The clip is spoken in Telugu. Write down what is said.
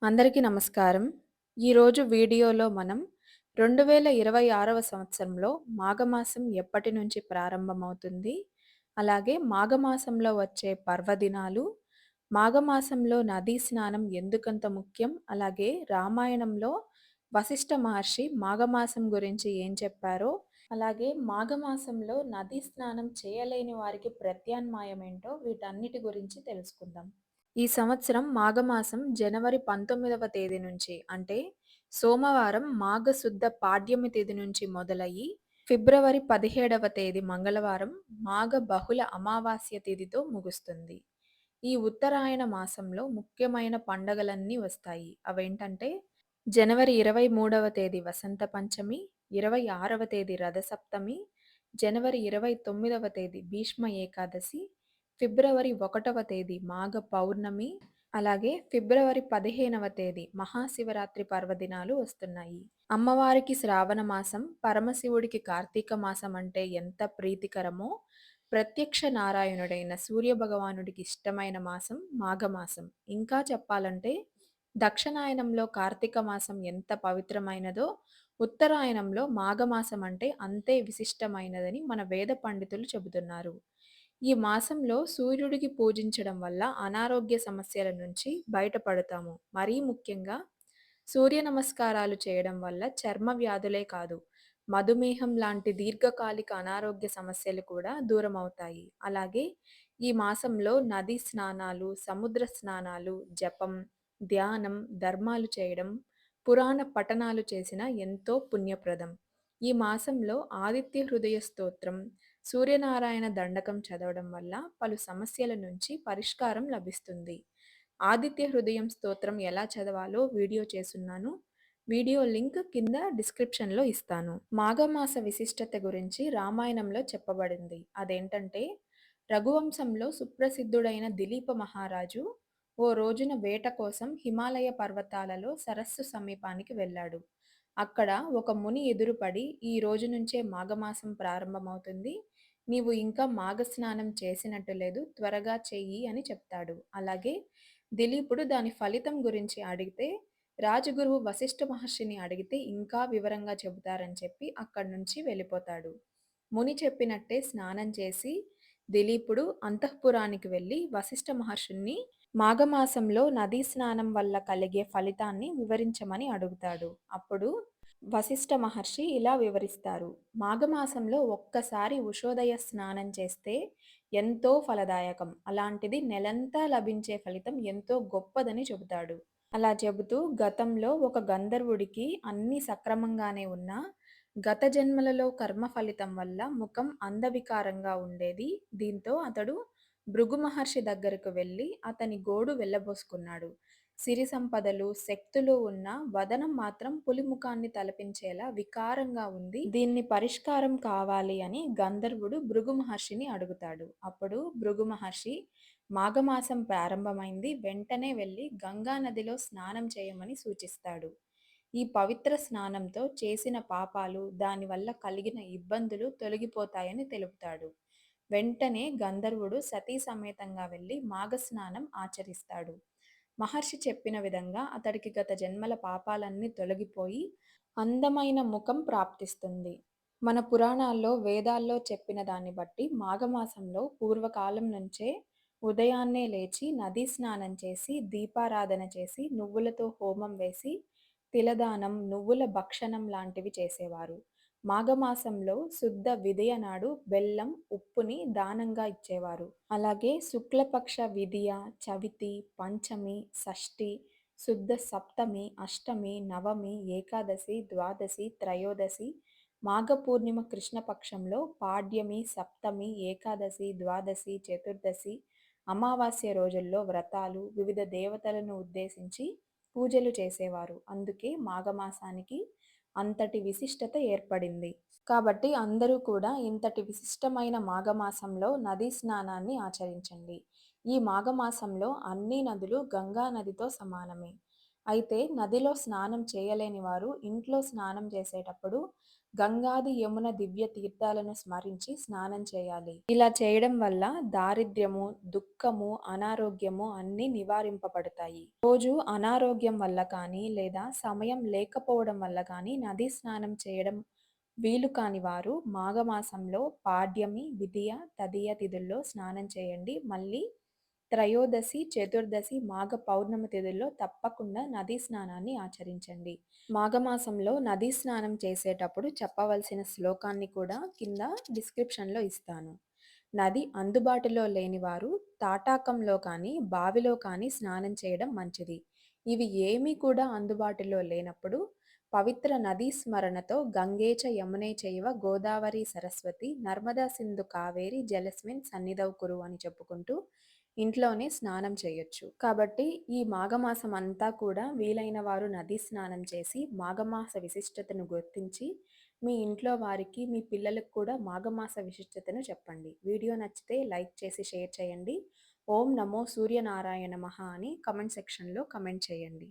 అందరికీ నమస్కారం. ఈరోజు వీడియోలో మనం 2026వ సంవత్సరంలో మాఘమాసం ఎప్పటి నుంచి ప్రారంభమవుతుంది, అలాగే మాఘమాసంలో వచ్చే పర్వదినాలు, మాఘమాసంలో నదీ స్నానం ఎందుకంత ముఖ్యం, అలాగే రామాయణంలో వశిష్ఠ మహర్షి మాఘమాసం గురించి ఏం చెప్పారో, అలాగే మాఘమాసంలో నదీ స్నానం చేయలేని వారికి ప్రత్యామ్నాయం ఏంటో వీటన్నిటి గురించి తెలుసుకుందాం. ఈ సంవత్సరం మాఘమాసం జనవరి 19వ తేదీ నుంచి అంటే సోమవారం మాఘశుద్ధ పాడ్యమి తేదీ నుంచి మొదలయ్యి ఫిబ్రవరి 17వ తేదీ మంగళవారం మాఘ బహుళ అమావాస్య తిథితో ముగుస్తుంది. ఈ ఉత్తరాయణ మాసంలో ముఖ్యమైన పండగలన్నీ వస్తాయి. అవేంటంటే జనవరి 23వ తేదీ వసంత పంచమి, 26వ తేదీ రథసప్తమి, జనవరి 29వ తేదీ భీష్మ ఏకాదశి, ఫిబ్రవరి 1వ తేదీ మాఘ పౌర్ణమి, అలాగే ఫిబ్రవరి 15వ తేదీ మహాశివరాత్రి పర్వదినాలు వస్తున్నాయి. అమ్మవారికి శ్రావణ మాసం, పరమశివుడికి కార్తీక మాసం అంటే ఎంత ప్రీతికరమో, ప్రత్యక్ష నారాయణుడైన సూర్యభగవానుడికి ఇష్టమైన మాసం మాఘమాసం. ఇంకా చెప్పాలంటే దక్షిణాయనంలో కార్తీక మాసం ఎంత పవిత్రమైనదో, ఉత్తరాయణంలో మాఘమాసం అంటే అంతే విశిష్టమైనదని మన వేద పండితులు చెబుతున్నారు. ఈ మాసంలో సూర్యుడికి పూజించడం వల్ల అనారోగ్య సమస్యల నుంచి బయటపడతాము. మరీ ముఖ్యంగా సూర్య నమస్కారాలు చేయడం వల్ల చర్మ వ్యాధులే కాదు, మధుమేహం లాంటి దీర్ఘకాలిక అనారోగ్య సమస్యలు కూడా దూరమవుతాయి. అలాగే ఈ మాసంలో నదీ స్నానాలు, సముద్ర స్నానాలు, జపం, ధ్యానం, ధర్మాలు చేయడం, పురాణ పఠనాలు చేసిన ఎంతో పుణ్యప్రదం. ఈ మాసంలో ఆదిత్య హృదయ స్తోత్రం, సూర్యనారాయణ దండకం చదవడం వల్ల పలు సమస్యల నుంచి పరిష్కారం లభిస్తుంది. ఆదిత్య హృదయం స్తోత్రం ఎలా చదవాలో వీడియో చేసున్నాను. వీడియో లింక్ కింద డిస్క్రిప్షన్లో ఇస్తాను. మాఘమాస విశిష్టత గురించి రామాయణంలో చెప్పబడింది. అదేంటంటే రఘువంశంలో సుప్రసిద్ధుడైన దిలీప మహారాజు ఓ రోజున వేట కోసం హిమాలయ పర్వతాలలో సరస్సు సమీపానికి వెళ్ళాడు. అక్కడ ఒక ముని ఎదురుపడి, ఈ రోజు నుంచే మాఘమాసం ప్రారంభమవుతుంది. నీవు ఇంకా మాఘస్నానం చేసినట్టు లేదు, త్వరగా చెయ్యి అని చెప్తాడు. అలాగే దిలీపుడు దాని ఫలితం గురించి అడిగితే, రాజగురువు వశిష్ఠ మహర్షిని అడిగితే ఇంకా వివరంగా చెబుతారని చెప్పి అక్కడి నుంచి వెళ్ళిపోతాడు. ముని చెప్పినట్టే స్నానం చేసి దిలీపుడు అంతఃపురానికి వెళ్ళి వశిష్ఠ మహర్షుణ్ణి మాఘమాసంలో నదీ స్నానం వల్ల కలిగే ఫలితాన్ని వివరించమని అడుగుతాడు. అప్పుడు వశిష్ఠ మహర్షి ఇలా వివరిస్తారు. మాఘమాసంలో ఒక్కసారి ఉషోదయ స్నానం చేస్తే ఎంతో ఫలదాయకం. అలాంటిది నెలంతా లభించే ఫలితం ఎంతో గొప్పదని చెబుతాడు. అలా చెబుతూ గతంలో ఒక గంధర్వుడికి అన్నీ సక్రమంగానే ఉన్నా గత జన్మలలో కర్మ ఫలితం వల్ల ముఖం అందవికారంగా ఉండేది. దీంతో అతడు భృగు మహర్షి దగ్గరకు వెళ్ళి అతని గోడు వెళ్ళబోసుకున్నాడు. సిరి సంపదలు, శక్తులు ఉన్న వదనం మాత్రం పులి ముఖాన్ని తలపించేలా వికారంగా ఉంది. దీన్ని పరిష్కారం కావాలి అని గంధర్వుడు భృగు మహర్షిని అడుగుతాడు. అప్పుడు భృగు మహర్షి మాఘమాసం ప్రారంభమైంది, వెంటనే వెళ్ళి గంగా నదిలో స్నానం చేయమని సూచిస్తాడు. ఈ పవిత్ర స్నానంతో చేసిన పాపాలు, దానివల్ల కలిగిన ఇబ్బందులు తొలగిపోతాయని తెలుపుతాడు. వెంటనే గంధర్వుడు సతీ సమేతంగా వెళ్ళి మాఘస్నానం ఆచరిస్తాడు. మహర్షి చెప్పిన విధంగా అతడికి గత జన్మల పాపాలన్నీ తొలగిపోయి అందమైన ముఖం ప్రాప్తిస్తుంది. మన పురాణాల్లో, వేదాల్లో చెప్పిన దాన్ని బట్టి మాఘమాసంలో పూర్వకాలం నుంచే ఉదయాన్నే లేచి నదీ స్నానం చేసి, దీపారాధన చేసి, నువ్వులతో హోమం వేసి, తిలదానం, నువ్వుల భక్షణం లాంటివి చేసేవారు. మాఘమాసంలో శుద్ధ విదియ నాడు బెల్లం, ఉప్పుని దానంగా ఇచ్చేవారు. అలాగే శుక్లపక్ష విదియ, చవితి, పంచమి, షష్ఠి, శుద్ధ సప్తమి, అష్టమి, నవమి, ఏకాదశి, ద్వాదశి, త్రయోదశి, మాఘ పూర్ణిమ కృష్ణపక్షంలో పాడ్యమి, సప్తమి, ఏకాదశి, ద్వాదశి, చతుర్దశి, అమావాస్య రోజుల్లో వ్రతాలు, వివిధ దేవతలను ఉద్దేశించి పూజలు చేసేవారు. అందుకే మాఘమాసానికి అంతటి విశిష్టత ఏర్పడింది. కాబట్టి అందరూ కూడా ఇంతటి విశిష్టమైన మాఘమాసంలో నదీ స్నానాన్ని ఆచరించండి. ఈ మాఘమాసంలో అన్ని నదులు గంగా నదితో సమానమే. అయితే నదిలో స్నానం చేయలేని వారు ఇంట్లో స్నానం చేసేటప్పుడు గంగాది యమున దివ్య తీర్థాలను స్మరించి స్నానం చేయాలి. ఇలా చేయడం వల్ల దారిద్ర్యము, దుఃఖము, అనారోగ్యము అన్నీ నివారింపబడతాయి. రోజు అనారోగ్యం వల్ల కానీ లేదా సమయం లేకపోవడం వల్ల కానీ నదీ స్నానం చేయడం వీలు కాని వారు మాఘమాసంలో పాడ్యమి, విదియ, తదియ తిథుల్లో స్నానం చేయండి. మళ్ళీ త్రయోదశి, చతుర్దశి, మాఘ పౌర్ణమి తిథుల్లో తప్పకుండా నదీ స్నానాన్ని ఆచరించండి. మాఘమాసంలో నదీ స్నానం చేసేటప్పుడు చెప్పవలసిన శ్లోకాన్ని కూడా కింద డిస్క్రిప్షన్‌లో ఇస్తాను. నది అందుబాటులో లేని వారు తాటాకంలో కానీ, బావిలో కానీ స్నానం చేయడం మంచిది. ఇవి ఏమీ కూడా అందుబాటులో లేనప్పుడు పవిత్ర నదీ స్మరణతో గంగే చ యమునే చైవ గోదావరి సరస్వతి నర్మదా సింధు కావేరి జలస్మిన్ సన్నిధౌ కురు అని చెప్పుకుంటూ ఇంట్లోనే స్నానం చేయొచ్చు. కాబట్టి ఈ మాఘమాసం అంతా కూడా వీలైన వారు నదీ స్నానం చేసి మాఘమాస విశిష్టతను గుర్తించి మీ ఇంట్లో వారికి, మీ పిల్లలకు కూడా మాఘమాస విశిష్టతను చెప్పండి. వీడియో నచ్చితే లైక్ చేసి షేర్ చేయండి. ఓం నమో సూర్యనారాయణ నమః అని కామెంట్ సెక్షన్‌లో కామెంట్ చేయండి.